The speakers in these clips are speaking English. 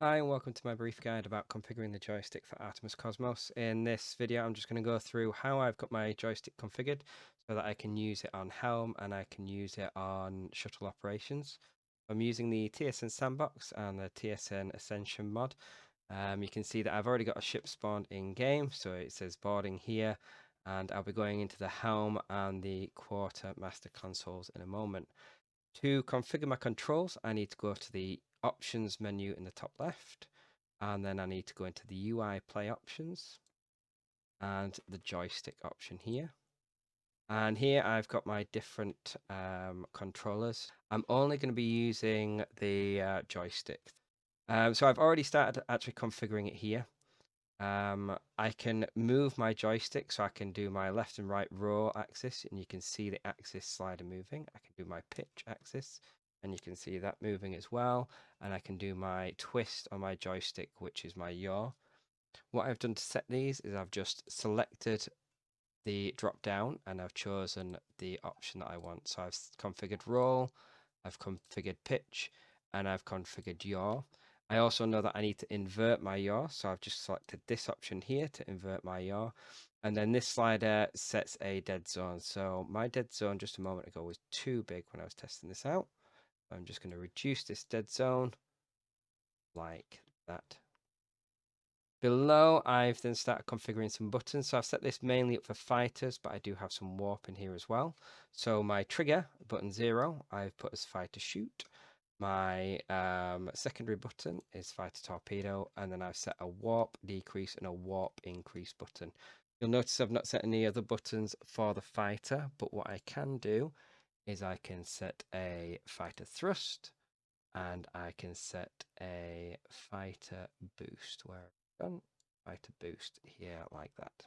Hi and welcome to my brief guide about configuring the joystick for Artemis Cosmos. In this video I'm just going to go through how I've got my joystick configured so that I can use it on Helm and I can use it on shuttle operations. I'm using the TSN Sandbox and the TSN Ascension mod. You can see that I've already got a ship spawned in game, so it says boarding here, and I'll be going into the Helm and the Quartermaster consoles in a moment. To configure my controls, I need to go to the options menu in the top left, and then I need to go into the UI play options and the joystick option here. And here I've got my different controllers. I'm only going to be using the joystick. So I've already started actually configuring it here. I can move my joystick, so I can do my left and right row axis, and you can see the axis slider moving. I can do my pitch axis, and you can see that moving as well. And I can do my twist on my joystick, which is my yaw. What I've done to set these is I've just selected the drop down and I've chosen the option that I want. So I've configured roll, I've configured pitch, and I've configured yaw. I also know that I need to invert my yaw, so I've just selected this option here to invert my yaw. And then this slider sets a dead zone. So my dead zone just a moment ago was too big when I was testing this out. I'm just going to reduce this dead zone like that. Below, I've then started configuring some buttons. So I've set this mainly up for fighters, but I do have some warp in here as well. So my trigger, button 0, I've put as fighter shoot. My secondary button is fighter torpedo, and then I've set a warp decrease and a warp increase button. You'll notice I've not set any other buttons for the fighter, but what I can do is I can set a fighter thrust, and I can set a fighter boost where I've done fighter boost here like that.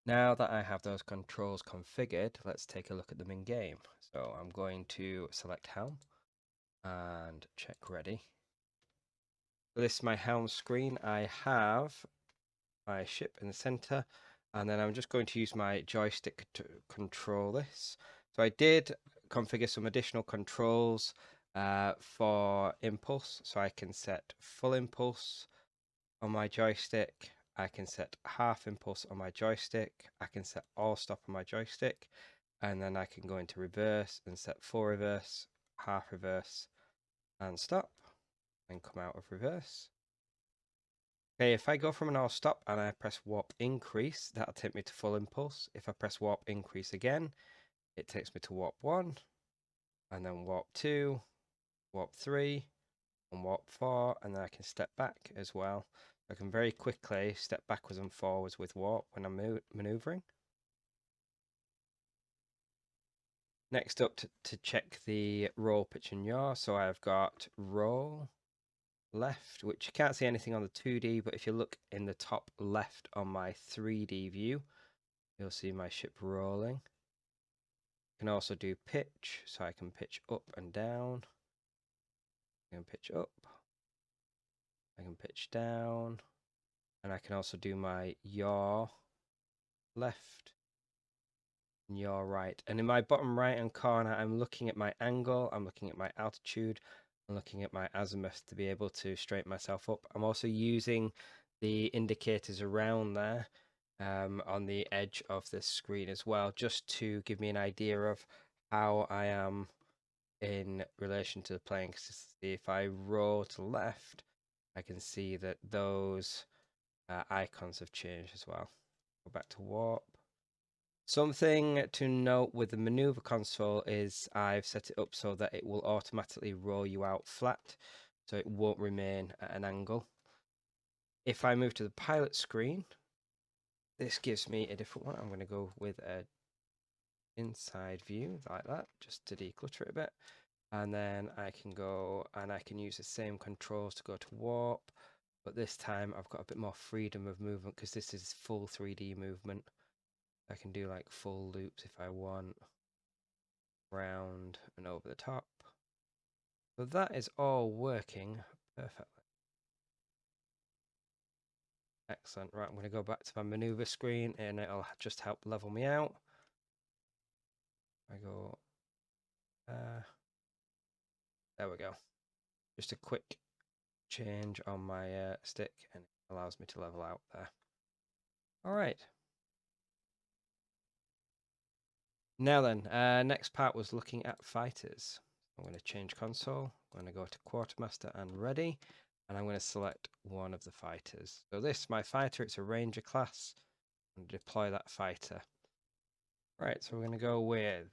Now that I have those controls configured, let's take a look at them in game. So I'm going to select helm and check ready. So this is my helm screen. I have my ship in the center, and then I'm just going to use my joystick to control this. So I did configure some additional controls for impulse, so I can set full impulse on my joystick, I can set half impulse on my joystick, I can set all stop on my joystick, and then I can go into reverse and set full reverse, half reverse, and stop, and come out of reverse. Okay, if I go from an all stop and I press warp increase, that'll take me to full impulse. If I press warp increase again, it takes me to warp 1, and then warp 2, warp 3, and warp 4, and then I can step back as well. I can very quickly step backwards and forwards with warp when I'm maneuvering. Next up, to check the roll, pitch, and yaw. So I've got roll left, which you can't see anything on the 2D, but if you look in the top left on my 3D view, you'll see my ship rolling. I can also do pitch, so I can pitch up and down. I can pitch up. I can pitch down. And I can also do my yaw left and yaw right. And in my bottom right hand corner, I'm looking at my angle, I'm looking at my altitude, I'm looking at my azimuth to be able to straighten myself up. I'm also using the indicators around there on the edge of the screen as well, just to give me an idea of how I am in relation to the plane. Because if I roll to the left, I can see that those icons have changed as well. Go back to warp. Something to note with the maneuver console is I've set it up so that it will automatically roll you out flat, so it won't remain at an angle. If I move to the pilot screen, this gives me a different one. I'm going to go with a inside view like that, just to declutter it a bit. And then I can go and I can use the same controls to go to warp, but this time I've got a bit more freedom of movement because this is full 3D movement. I can do like full loops if I want, round and over the top. So that is all working perfectly. Excellent. Right, I'm going to go back to my maneuver screen and it'll just help level me out. I go, there we go. just a quick change on my stick, and it allows me to level out there. All right. Now then, next part was looking at fighters. I'm going to change console. I'm going to go to Quartermaster and Ready, and I'm going to select one of the fighters. So this, my fighter, it's a Ranger class. I'm going to deploy that fighter. Right, so we're going to go with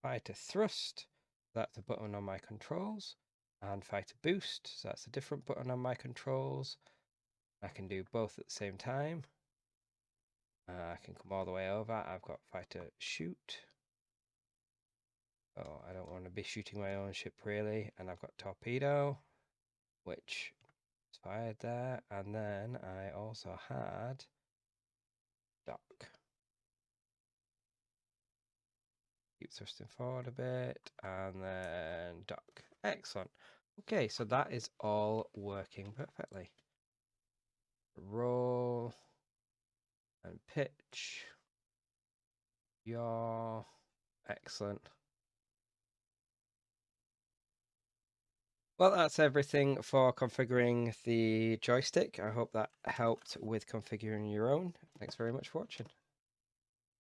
Fighter Thrust. That's a button on my controls. And Fighter Boost, so that's a different button on my controls. I can do both at the same time. I can come all the way over. I've got Fighter Shoot. Oh, I don't want to be shooting my own ship really. And I've got Torpedo, which is fired there. And then I also had Dock. Keep thrusting forward a bit. And then Dock. Excellent. Okay, so that is all working perfectly. Roll and pitch. Yaw. Excellent. Well, that's everything for configuring the joystick. I hope that helped with configuring your own. Thanks very much for watching.